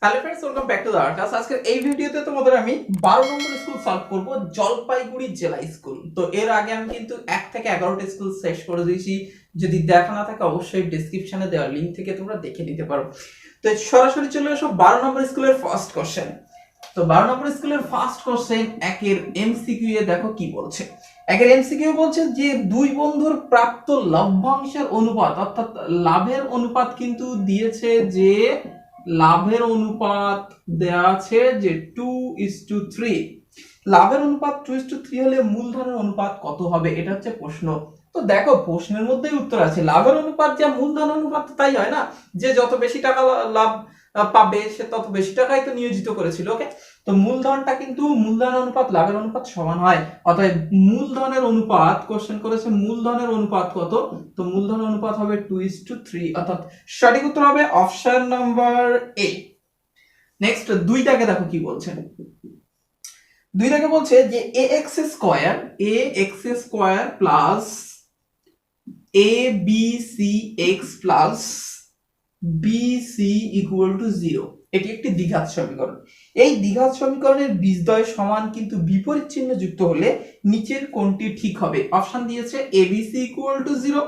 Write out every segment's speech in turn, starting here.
Hello friends, welcome back to the class. আজকের এই ভিডিওতে তোমাদের আমি 12 নম্বর স্কুল সলভ করব, জলপাইগুড়ি জেলা স্কুল। তো এর আগে আমি কিন্তু 1 থেকে 11টা স্কুল শেষ করে দিয়েছি। যদি দেখা না থাকে অবশ্যই ডেসক্রিপশনে দেওয়া লিংক থেকে তোমরা দেখে নিতে পারো। তো সরাসরি চলে আসো 12 নম্বর স্কুলের ফার্স্ট কোশ্চেন। তো 12 নম্বর স্কুলের ফার্স্ট কোশ্চেন একের এমসিকিউ এ দেখো কি বলছে। একের এমসিকিউ বলছে যে দুই বন্ধুর প্রাপ্ত লভ্যাংশের অনুপাত, অর্থাৎ লাভের অনুপাত কিন্তু দিয়েছে, যে লাভের অনুপাত দেয়া আছে যে 2:3। লাভের অনুপাত 2:3 হলে মূলধনের অনুপাত কত হবে, এটা হচ্ছে প্রশ্ন। তো দেখো প্রশ্নের মধ্যেই উত্তর আছে। লাভের অনুপাত যা মূলধন অনুপাত তাই হয় না, যে যত বেশি টাকা লাভ পাবে সে তত বেশি টাকাই তো নিয়োজিত করেছিল। ওকে, তো মূলধনটা কিন্তু মূলধন অনুপাত লাভের অনুপাত সমান হয়। অতএব মূলধনের অনুপাত কোশ্চেন করেছে, মূলধনের অনুপাত কত? তো মূলধনের অনুপাত হবে 2:3, অর্থাৎ সঠিক উত্তর হবে অপশন নাম্বার এ। নেক্সট দুইটাকে দেখো কি বলছে। দুইটাকে বলছে যে ax square plus abcx plus bc equal to 0, এটি একটি দ্বিঘাত সমীকরণ। এই দ্বিঘাত সমীকরণের বীজদ্বয় সমান কিন্তু বিপরীত চিহ্ন যুক্ত হলে নিচের কোনটি ঠিক হবে? অপশন দিয়েছে abc ইকুয়াল টু 0,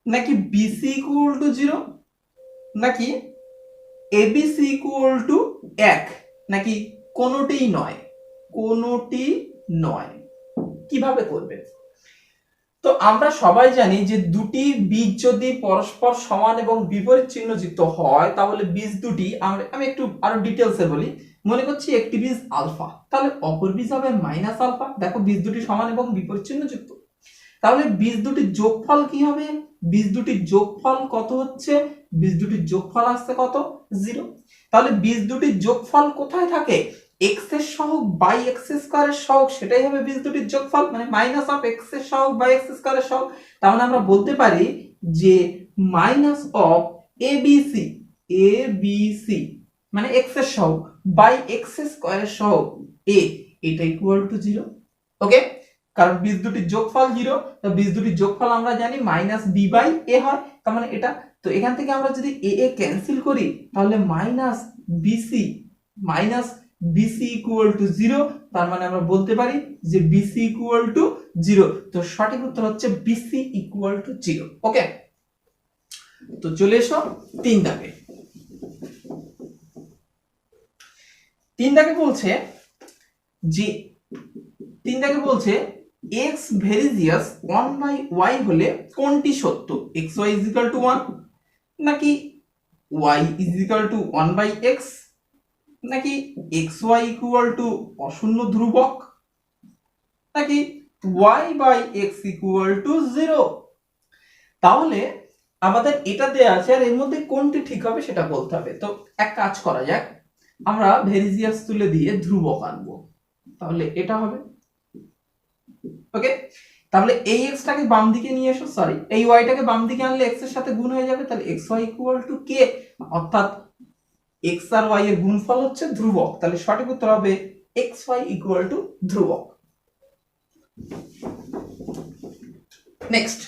নাকি bc ইকুয়াল টু 0, নাকি abc ইকুয়াল টু 1, নাকি কোনোটিই নয়। কোনোটি নয়। কিভাবে করবে? তো আমরা সবাই জানি যে দুটি বীজ যদি পরস্পর সমান এবং বিপরীত চিহ্ন যুক্ত হয় তাহলে বীজ দুটি, আমি একটু আরো ডিটেইলসে বলি। মনে করছি একটি বীজ আলফা, তাহলে অপর বীজ হবে মাইনাস আলফা। দেখো বীজ দুটি সমান এবং বিপরীত চিহ্ন যুক্ত, তাহলে বীজ দুটির যোগফল কি হবে? বীজ দুটির যোগফল কত হচ্ছে? বীজ দুটির যোগফল আসছে কত? 0। তাহলে বীজ দুটির যোগফল কোথায় থাকে? x এর সহগ বাই x স্কয়ারের সহগ, সেটাই হবে বীজ দুটির যোগফল, মানে মাইনাস অফ x এর সহগ বাই x স্কয়ারের সহগ। তাহলে আমরা বলতে পারি যে মাইনাস অফ abc মানে x এর সহগ বাই x স্কয়ারের সহগ a, এটা ইকুয়াল টু 0। ওকে, কারণ বীজ দুটির যোগফল 0, তো বীজ দুটির যোগফল আমরা জানি মাইনাস বি বাই এ হয়, তার মানে এটা। তো এখান থেকে আমরা যদি এ এ ক্যান্সেল করি তাহলে মাইনাস বিসি ইকুয়াল টু 0, তার মানে আমরা বলতে পারি যে বিসি ইকুয়াল টু 0। তো সঠিক উত্তর হচ্ছে বিসি ইকুয়াল টু 0। ওকে, তো চলে এসো 3 দাগে। 3 দাগে বলছে যে 3 দাগে বলছে x ভেরিজিয়াস 1/y হলে কোনটি সত্য? xy = 1, নাকি y = 1/x, নাকি xy = অশূন্য ধ্রুবক, নাকি y/x = 0। তাহলে আমাদের এটা দেয়া আছে, আর এর মধ্যে কোনটি ঠিক হবে সেটা বলতে হবে। তো এক কাজ করা যাক, আমরা ভেরিজিয়াস তুলে দিয়ে ধ্রুবক আনবো, তাহলে এটা হবে। ওকে, তাহলে এই x টাকে বাম দিকে নিয়ে এসো, সরি এই y টাকে বাম দিকে আনলে x এর সাথে গুণ হয়ে যাবে, তাহলে xy = k, অর্থাৎ x আর y এর গুণফল হচ্ছে ধ্রুবক। তাহলে সঠিক উত্তর হবে xy = ধ্রুবক। নেক্সট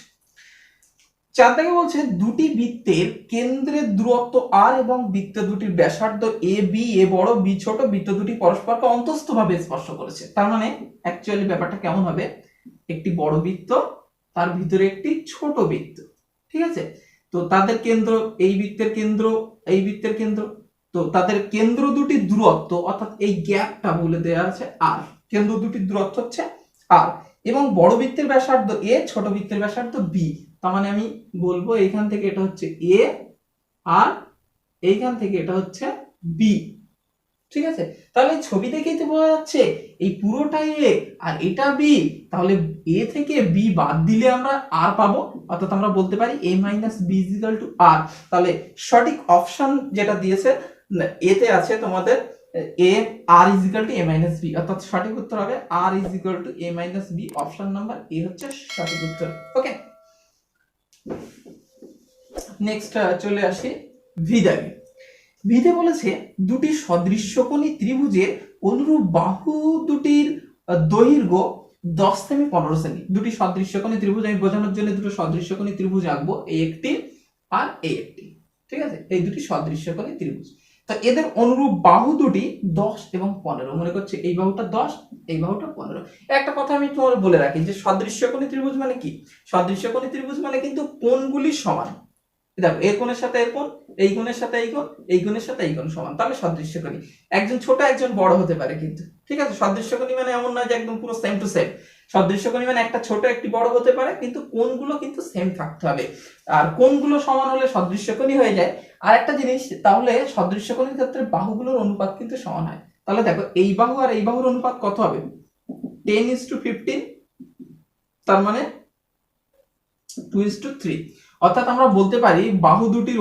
4 থেকে বলছে দুটি বৃত্তের কেন্দ্রের দূরত্ব r এবং বৃত্ত দুটির ব্যাসার্ধ a b, a বড় b ছোট, বৃত্ত দুটি পরস্পরকে অন্তস্থভাবে স্পর্শ করেছে। তার মানে অ্যাকচুয়ালি ব্যাপারটা কেমন হবে? একটি বড় বৃত্ত, তার ভিতরে একটি ছোট বৃত্ত, ঠিক আছে? তো তাদের কেন্দ্র, এই বৃত্তের কেন্দ্র, এই বৃত্তের কেন্দ্র, তো তাদের কেন্দ্র দুটির দূরত্ব, অর্থাৎ এই গ্যাপটা বলে দেয়া আছে r, কেন্দ্র দুটির দূরত্ব হচ্ছে r, এবং বড় বৃত্তের ব্যাসার্ধ a, ছোট বৃত্তের ব্যাসার্ধ b। তার মানে আমি বলবো এইখান থেকে এটা হচ্ছে a, আর এইখান থেকে এটা হচ্ছে b, ঠিক আছে? তাহলে ছবি দেখেই তো বোঝা যাচ্ছে এই পুরোটাই a আর এটা b, তাহলে a থেকে b বাদ দিলে আমরা r পাবো, অর্থাৎ আমরা বলতে পারি a - b = r। তাহলে সঠিক অপশন যেটা দিয়েছে a তে আছে তোমাদের a r = a - b, অর্থাৎ সঠিক উত্তর হবে r = a - b, option number a হচ্ছে সঠিক উত্তর। ওকে, নেক্সট চলে আসি ভি দাগে। ভিতে বলেছে দুটি সদৃশ্যকোণী ত্রিভুজের অনুরূপ বাহু দুটির দৈর্ঘ্য 10 সেমি 15 সেমি। দুটি সদৃশ্যকোণী ত্রিভুজ, আমি বোঝানোর জন্য দুটো সদৃশ্যকোণী ত্রিভুজ আঁকবো, এই একটি আর এই একটি, ঠিক আছে? এই দুটি সদৃশ্যকোণী ত্রিভুজ। তো এদের অনুরূপ বাহু দুটি 10 এবং 15, মনে করছে এই বাহুটা 10, এই বাহুটা 15। একটা কথা আমি তোমার বলে রাখি যে সদৃশ্যকোণী ত্রিভুজ মানে কি, সদৃশ্যকোণী ত্রিভুজ মানে কিন্তু কোণগুলি সমান। দেখো এই কোণের সাথে এই কোণ, এই কোণের সাথে এই কোণ, এই কোণের সাথে এই কোণ সমান, তাহলে সদৃশ্যকোণী। একজন ছোট একজন বড় হতে পারে কিন্তু, ঠিক আছে। সদৃশ্যকোণী মানে এমন নয় যে একদম পুরো সেম টু সেম। সদৃশ্যকোণী মানে একটা ছোট একটি বড় হতে পারে, কিন্তু কোণগুলো কিন্তু সেম থাকতে হবে। আর কোণগুলো সমান হলে সদৃশ্যকোণী হয়ে যায়। আর একটা জিনিস, তাহলে সদৃশ্যকোণীর ক্ষেত্রে বাহুগুলোর অনুপাত কিন্তু সমান হয়। তাহলে দেখো এই বাহু আর এই বাহুর অনুপাত কত হবে, 10:15, তার মানে 2:3। অর্থাৎ আমরা বলতে পারি বাহু দুটির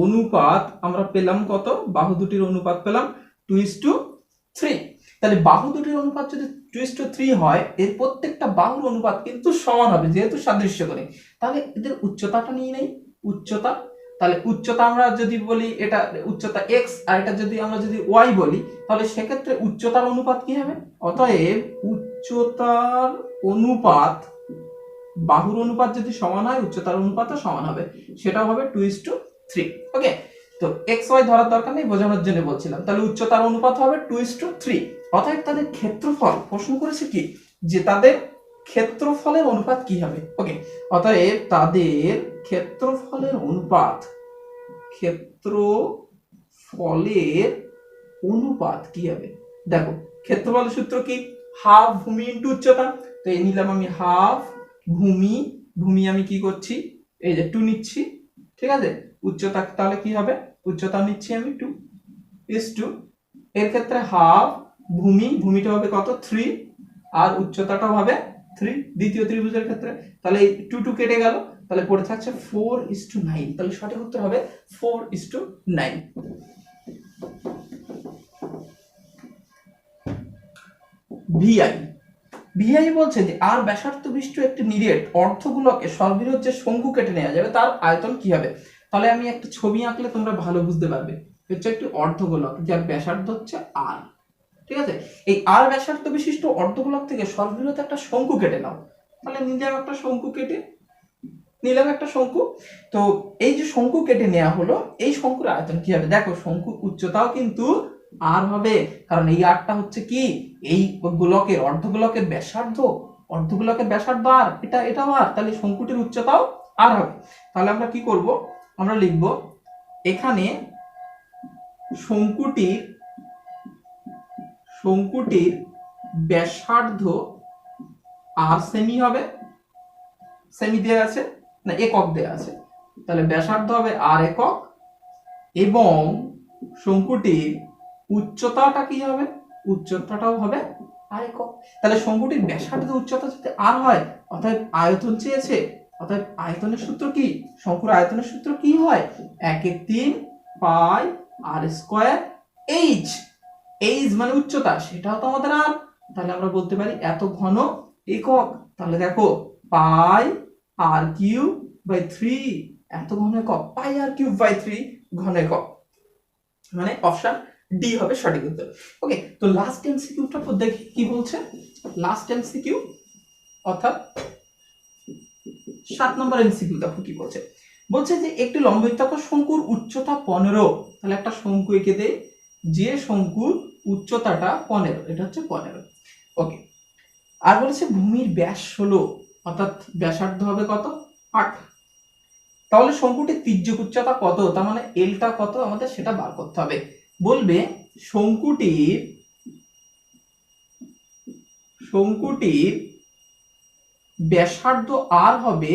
অনুপাত আমরা পেলাম কত, বাহু দুটির অনুপাত পেলাম 2:3। তাহলে বাহু দুটির অনুপাত যদি 2:3 হয়, এর প্রত্যেকটা বাহুর অনুপাত কিন্তু সমান হবে যেহেতু সাদৃশ্যকোণী। তাহলে এদের উচ্চতাটা নিয়ে নেই, উচ্চতা। তাহলে উচ্চতা আমরা যদি বলি এটা উচ্চতা x, আর এটা যদি আমরা y বলি, তাহলে সেক্ষেত্রে উচ্চতার অনুপাত কি হবে, অতএব উচ্চতার অনুপাত, বাহুর অনুপাত যদি সমান হয় উচ্চতার অনুপাতও সমান হবে, সেটাও হবে 2:3। ওকে, তো এক্স ওয়াই ধরার দরকার নেই, বোঝানোর জন্য বলছিলাম। তাহলে উচ্চতার অনুপাত হবে 2:3। অতএব তাদের ক্ষেত্রফল, প্রশ্ন করেছে কি যে তাদের ক্ষেত্রফলের অনুপাত কি হবে। ওকে, অতএব তাদের ক্ষেত্রফলের অনুপাত কি হবে। দেখো ক্ষেত্রফলের সূত্র কি, হাফ ভূমি ইনটু উচ্চতা। তো এই নিলাম আমি হাফ ভূমি আমি কি করছি, এই যে 2 নিচ্ছি, ঠিক আছে। উচ্চতা তাহলে কি হবে, উচ্চতা নিচ্ছি আমি 2:2। এর ক্ষেত্রে হাফ ভূমিটা হবে কত 3, আর উচ্চতাটাও হবে 3 দ্বিতীয় ত্রিভুজের ক্ষেত্রে। তাহলে এই 2 কেটে গেল, তাহলে পড়ে থাকছে 4:9। তাহলে সঠিক উত্তর হবে 4:9। ভিআই বলছে যে আর ব্যাসার্ধ বিশিষ্ট একটি নিরেট অর্ধগোলকে সর্ববৃহৎ যে শঙ্কু কেটে নেওয়া যাবে তার আয়তন কি হবে। তাহলে আমি একটা ছবি আঁকলে তোমরা ভালো বুঝতে পারবে। হচ্ছে একটি অর্ধগোলক যার ব্যাসার্ধ হচ্ছে আর, ঠিক আছে। এই আর ব্যাসার্ধ বিশিষ্ট অর্ধগোলক থেকে সর্ববৃহৎ একটা শঙ্কু কেটে নাও। তাহলে নিলাম একটা শঙ্কু। তো এই যে শঙ্কু কেটে নেওয়া হলো, এই শঙ্কুর আয়তন কি হবে। দেখো শঙ্কুর উচ্চতাও কিন্তু আর হবে, কারণ এই আরটা হচ্ছে কি এই গোলকের অর্ধগোলকের ব্যাসার্ধ আর এটাও আর, তাহলে শঙ্কুটির উচ্চতাও আর হবে। তাহলে আমরা কি করব, আমরা লিখব এখানে শঙ্কুটির ব্যাসার্ধ আর সেমি হবে, সেমি দেয়া আছে না একক দেয়া আছে, তাহলে ব্যাসার্ধ হবে আর একক, এবং শঙ্কুটির উচ্চতাটা কি হবে, উচ্চতাটাও হবে আর একক। তাহলে শঙ্কুটির ব্যাসার্ধ উচ্চতা যদি আর হয়, অর্থাৎ আয়তন চেয়েছে, অর্থাৎ আয়তনের সূত্র কি, শঙ্কুর আয়তনের সূত্র কি হয়, 1/3 পাই আর স্কয়ার এইচ। এইচ মানে উচ্চতা, সেটাও তো আমাদের আর। তাহলে আমরা বলতে পারি এত ঘন একক। তাহলে দেখো পাই আর কিউব বাই 3 এত ঘন একক, পাই আর কিউব বাই 3 ঘন একক, মানে অপশন ডি হবে সঠিক উত্তর। ওকে, তো লাস্ট এমসিকিউটা দেখি কি বলছে। লাস্ট এমসিকিউ অর্থাৎ 7 নম্বর এমসিকিউ দেখো কি বলছে। বলছে যে একটি লম্ববৃত্তাকার শঙ্কুর উচ্চতা 15। তাহলে একটা শঙ্কু এঁকে দেই, যে শঙ্কুর উচ্চতাটা 15, এটা হচ্ছে 15। ওকে, আর বলেছে ভূমির ব্যাস 16, অর্থাৎ ব্যাসার্ধ হবে কত 8। তাহলে শঙ্কুটির তির্যক উচ্চতা কত, তার মানে এলটা কত আমাদের সেটা বার করতে হবে। বলবে শঙ্কুটির ব্যাসার্ধ আর হবে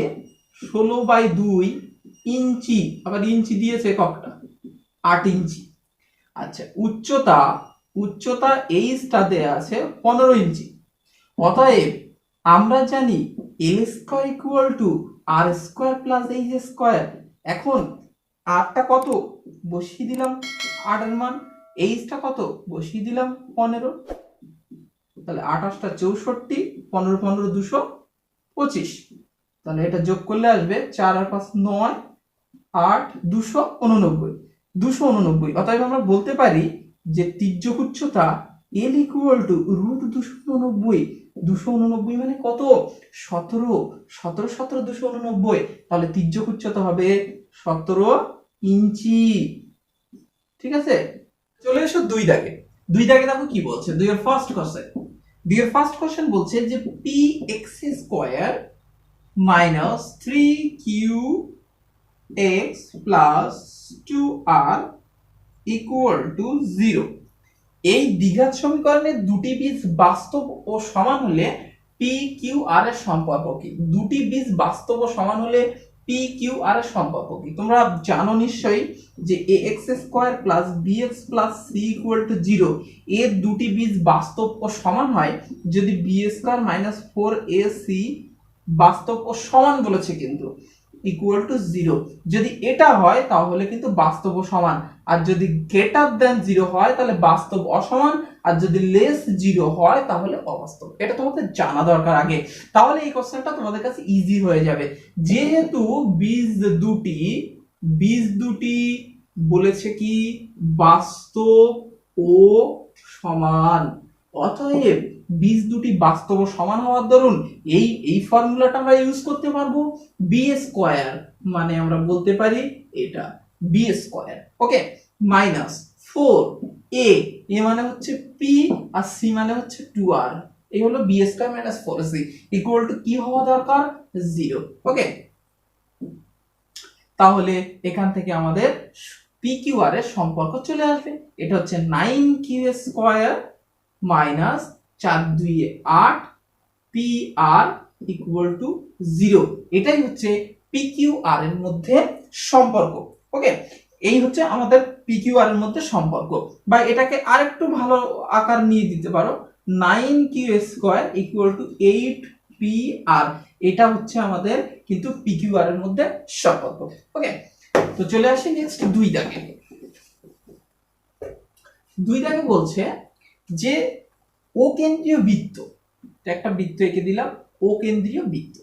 16/2 ইঞ্চি, আবার ইঞ্চি দিয়েছে এককটা 8 ইঞ্চি। আচ্ছা, উচ্চতা এইচটা দেয়া আছে 15 ইঞ্চি। অতএব আমরা জানি L square equal to R square plus H square. এখন আরটা কত বসিয়ে দিলাম 8 এর মান, এইচটা কত বসিয়ে দিলাম 15, তাহলে 28 টা 64, 15 15 225। তাহলে এটা যোগ করলে আসবে 4 আর 5 9, 8 289। অতএব আমরা বলতে পারি যে তির্যক উচ্চতা এল ইকুয়াল টু রুট 289 মানে কত 17 289। তাহলে তির্যক উচ্চতা হবে 17 ইঞ্চি। ঠিক আছে, চলে এসো 2 দাগে। 2 দাগে দেখো কি বলছে, 2 এর ফার্স্ট কোশ্চেন বলছে যে P x square minus 3q x plus 2r equal to 0। এই দ্বিঘাত সমীকরণের দুটি বীজ বাস্তব ও সমান হলে পি কিউ আর এর সম্পর্ক কি? দুটি বীজ বাস্তব ও সমান হলে পি কিউ আর এর সম্পর্ক কি? তোমরা জানো নিশ্চয়ই যে A X square plus B X plus C equal to 0 এর দুটি বীজ বাস্তব ও সমান হয় যদি বি স্কোয়ার মাইনাস 4ac বাস্তব ও সমান বলেছে, কিন্তু ইকুয়াল টু 0 যদি এটা হয় তাহলে কিন্তু বাস্তব ও সমান, আর যদি গ্রেটার দেন 0 হয় তাহলে বাস্তব অসমান, আর যদি লেস 0 হয় তাহলে অবাস্তব। এটা তোমাদের জানা দরকার আগে, তাহলে এই কোশ্চেনটা তোমাদের কাছে ইজি হয়ে যাবে। যেহেতু বীজ দুটি বলেছে কি বাস্তব ও সমান, অতএব বীজ দুটি বাস্তব ও সমান হওয়ার দরুন এই ফর্মুলাটা আমরা ইউজ করতে পারবো। বি স্কয়ার মানে আমরা বলতে পারি এটা বি স্কয়ার, ওকে, মাইনাস 4 এ মানে হচ্ছে পি আর সি মানে হচ্ছে 2r, এই হলো B square minus 4c equal to কি হওয়া দরকার 0, ওকে। তাহলে এখান থেকে আমাদের পি কিউ আর এর সম্পর্ক চলে আসবে। এটা হচ্ছে 9q square minus 4 2 8 P R equal to 0। এটাই হচ্ছে পি কিউ আর এর মধ্যে সম্পর্ক, ওকে। এই হচ্ছে আমাদের পি কিউ আর এর মধ্যে সম্পর্ক, বা এটাকে আরেকটু ভালো আকার নিয়ে দিতে পারো 9q square equal two 8pr। এটা হচ্ছে আমাদের কিন্তু পি কিউ আর এর মধ্যে সম্পর্ক, ওকে। তো চলে আসি নেক্সট 2 দাগে। 2 দাগে বলছে যে ও কেন্দ্রীয় বৃত্ত, একটা বৃত্ত এঁকে দিলাম, ও কেন্দ্রীয় বৃত্ত।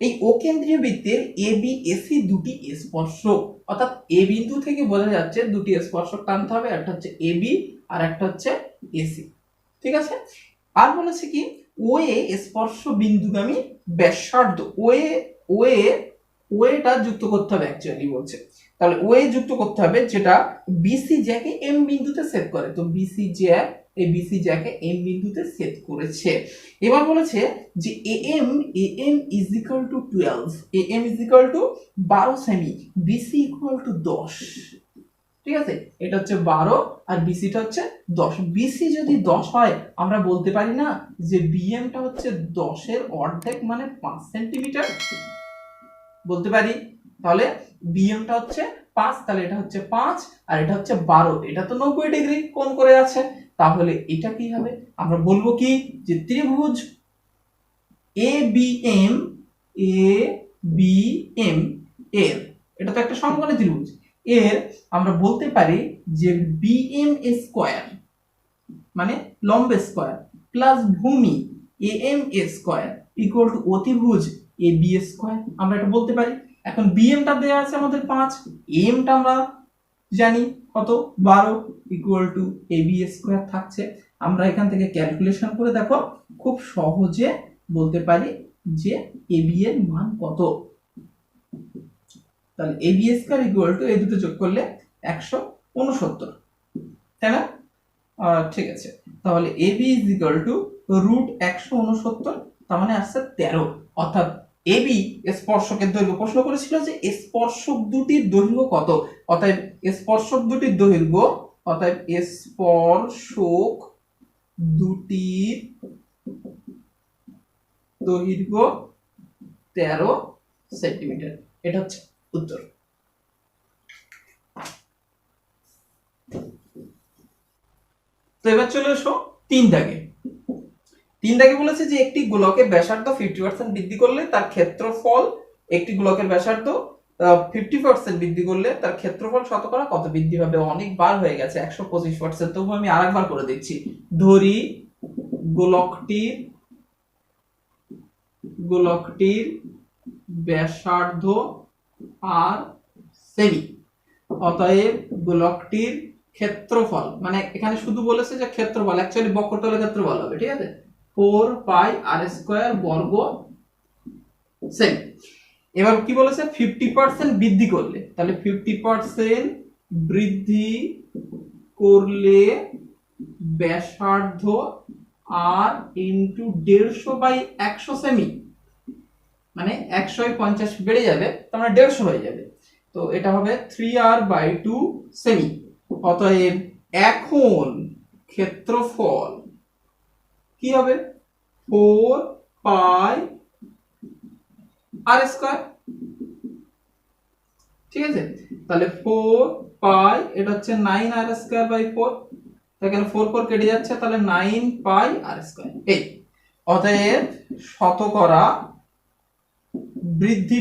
এই ও কেন্দ্রীয় বৃত্তের এ বি এসি দুটি স্পর্শক, অর্থাৎ এ বিন্দু থেকে বোঝা যাচ্ছে দুটি স্পর্শক টানতে হবে, একটা হচ্ছে এ বি আর একটা হচ্ছে এসি, ঠিক আছে। আর বলেছে কি ও এ স্পর্শ বিন্দুগামী ব্যাসার্ধ, ওয়েটা যুক্ত করতে হবে অ্যাকচুয়ালি বলছে। তাহলে ওয়ে যুক্ত করতে হবে যেটা বিসি জ্যাকে এম বিন্দুতে সেট করে, তো বিসি জ্যাক এই বিসি জ্যাকে এম বিন্দুতে সেট করেছে। এবার বলেছে যে AM is equal to 12, AM is equal to 12 সেমি, বিসি ইকুয়াল টু 10, ঠিক আছে। এটা হচ্ছে 12 আর বিসিটা হচ্ছে 10। বিসি যদি 10 হয় আমরা বলতে পারি না যে বিএমটা হচ্ছে 10 এর অর্ধেক মানে 5 সেন্টিমিটার, বলতে পারি। তাহলে বিএমটা হচ্ছে 5, তাহলে এটা হচ্ছে 5 আর এটা হচ্ছে 12, এটা তো 90 ডিগ্রি কোণ করে আছে। তাহলে এটা কি হবে, আমরা বলবো কি যে ত্রিভুজ এ বি এম এর, এটা তো একটা সমকোণী ত্রিভুজ, এর আমরা বলতে পারি যে বিএম স্কয়ার মানে লম্ব স্কয়ার প্লাস ভূমি এএম স্কয়ার ইকুয়াল টু অতিভুজ এ বি স্কয়ার, আমরা এটা বলতে পারি। এখন বিএমটা দেয়া আছে আমাদের 5, এমটা আমরা জানি কত 12 equal to A B square থাকছে। আমরা এখান থেকে ক্যালকুলেশন করে দেখো খুব সহজে বলতে পারি যে এ বি এর মান কত। তাহলে A B square equal two এই দুটো যোগ করলে 169, তাই না? ঠিক আছে, তাহলে A B is equal to root 169, তার মানে আসছে 13। অর্থাৎ এ বি স্পর্শকের দৈর্ঘ্য, প্রশ্ন করেছিল যে স্পর্শক দুটির দৈর্ঘ্য কত, অতএব স্পর্শক দুটির দৈর্ঘ্য, অতএব স্পর্শক দুটির দৈর্ঘ্য 13 সেন্টিমিটার। এটা হচ্ছে উত্তর। তো এবার চলে এসো 3 দাগে। 3 দাগে বলেছে যে একটি গোলকের ব্যাসার্ধ 50% বৃদ্ধি করলে তার ক্ষেত্রফল, একটি গোলকের ব্যাসার্ধ 50% বৃদ্ধি করলে তার ক্ষেত্রফল শতকরা কত বৃদ্ধি হবে। অনেকবার হয়ে গেছে 125%, তবু আমি আরেকবার করে দিচ্ছি। ধরি গোলকটির ব্যাসার্ধ আর সেমি, অতএব গোলকটির ক্ষেত্রফল, মানে এখানে শুধু বলেছে যে ক্ষেত্রফল, অ্যাকচুয়ালি বক্রতলের ক্ষেত্রফল হবে, ঠিক আছে, 4 পাই আর স্কয়ার বর্গ সেমি। এবার কি বলেছে 50% বৃদ্ধি করলে, তাহলে 50% বৃদ্ধি করলে ব্যাসার্ধ আর ইন্টু 150/100 সেমি, মানে 150 বেড়ে যাবে, তার মানে 150 হয়ে যাবে। তো এটা হবে 3r/2 সেমি। অতএব এখন ক্ষেত্রফল কি হবে 4πr²। ঠিক আছে, তাহলে 4π এটা হচ্ছে 9r²/4, এখানে 4 4 কেটে যাচ্ছে, তাহলে 9πr²। এই অতএব শতকরা বৃদ্ধি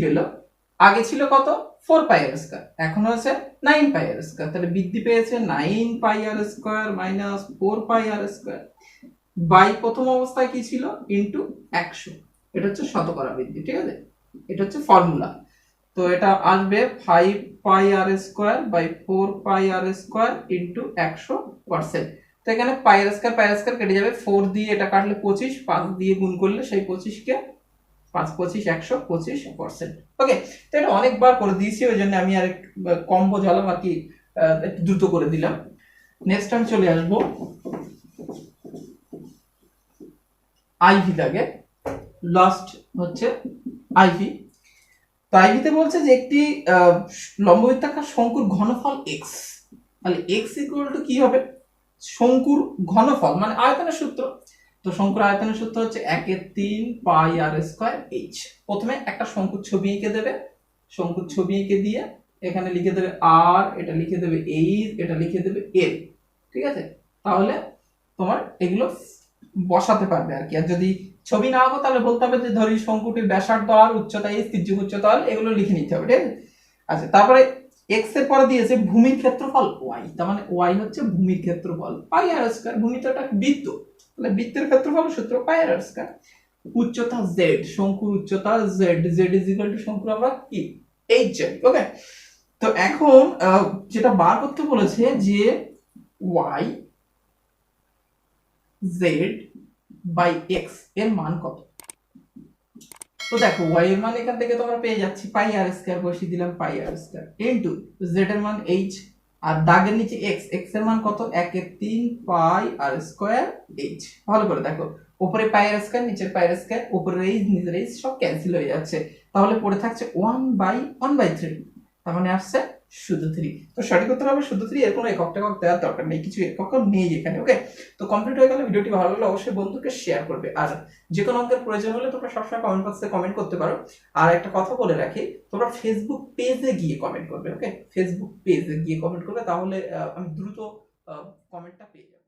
পেল, আগে ছিল কত 4πr², এখন হচ্ছে 9πr², তাহলে বৃদ্ধি পেয়েছে 9πr² - 4πr², বাই প্রথম অবস্থায় কি ছিল ইনটু 100, এটা হচ্ছে শতকরা বৃদ্ধি। ঠিক আছে, এটা হচ্ছে ফর্মুলা। তো এটা আসবে 5πr²/4πr² ইনটু 100%। তো এখানে πr² কেটে যাবে, 4 দিয়ে এটা কাটলে 25, 5 দিয়ে গুণ করলে সেই 25 কে 5 25 100 25%। ওকে, তো এটা অনেকবার করে দিয়েছি, ওই জন্য আমি আর কম বোঝালাম আর কি, একটু দ্রুত করে দিলাম। নেক্সট আমি চলে আসবো আইভি দাগে, লাস্ট হচ্ছে আইভি। তো আইভিতে বলছে যে একটি লম্ববৃত্তাকার শঙ্কুর ঘনফল x, তাহলে x ইকুয়াল টু কি হবে শঙ্কুর ঘনফল মানে আয়তনের সূত্র। তো শঙ্কুর আয়তনের সূত্র হচ্ছে 1/3πr²h। প্রথমে একটা শঙ্কুর ছবি এঁকে দেবে, শঙ্কুর ছবি এঁকে দিয়ে এখানে লিখে দেবে r, এটা লিখে দেবে h, এটা লিখে দেবে l। ঠিক আছে, তাহলে তোমার এগুলো বসাতে পারবে আর কি। আর যদি ছবি না আঁকো তাহলে বলতে হবে যে ধরি শঙ্কুটির ব্যাসার্ধ আর উচ্চতা h, তির্যক উচ্চতা l, এগুলো লিখে নিতে হবে। ঠিক আছে, আচ্ছা তারপরে x এর পরে দিয়েছে ভূমির ক্ষেত্রফল y, তার মানে y হচ্ছে ভূমির ক্ষেত্রফল πr²। ভূমি তো একটা বৃত্ত, তাহলে বৃত্তের ক্ষেত্রফল সূত্র πr²। উচ্চতা z, শঙ্কুর উচ্চতা z, z শঙ্কুর আমরা কি h। ওকে, তো এখন যেটা বার করতে বলেছে যে y z/x এর মান কত। তো দেখো y এর মান এখান থেকে তোমরা পেয়ে যাচ্ছি πr², বসিয়ে দিলাম πr² ইনটু z এর মান h, আর দাগের নিচে x, x এর মান কত 1/3πr²h। ভালো করে দেখো, উপরে πr², নিচের πr², উপরের h নিচের h সব ক্যান্সেল হয়ে যাচ্ছে, তাহলে পড়ে থাকছে 1/1/3, তার মানে আসছে শুধু 3। তো সঠিক উত্তর হবে শুধু 3, এর কোনো একক টেকক দেওয়ার দরকার নেই, কিছু একক নেই এখানে। ওকে, তো কমপ্লিট হয়ে গেল। ভিডিওটি ভালো লাগলে অবশ্যই বন্ধুকে শেয়ার করবে, আর যে কোনো অঙ্কের প্রয়োজন হলে তোমরা সবসময় কমেন্ট বক্সে কমেন্ট করতে পারো। আর একটা কথা বলে রাখি, তোমরা ফেসবুক পেজে গিয়ে কমেন্ট করবে। ওকে, ফেসবুক পেজে গিয়ে কমেন্ট করবে, তাহলে আমি দ্রুত কমেন্টটা পেয়ে যাবো।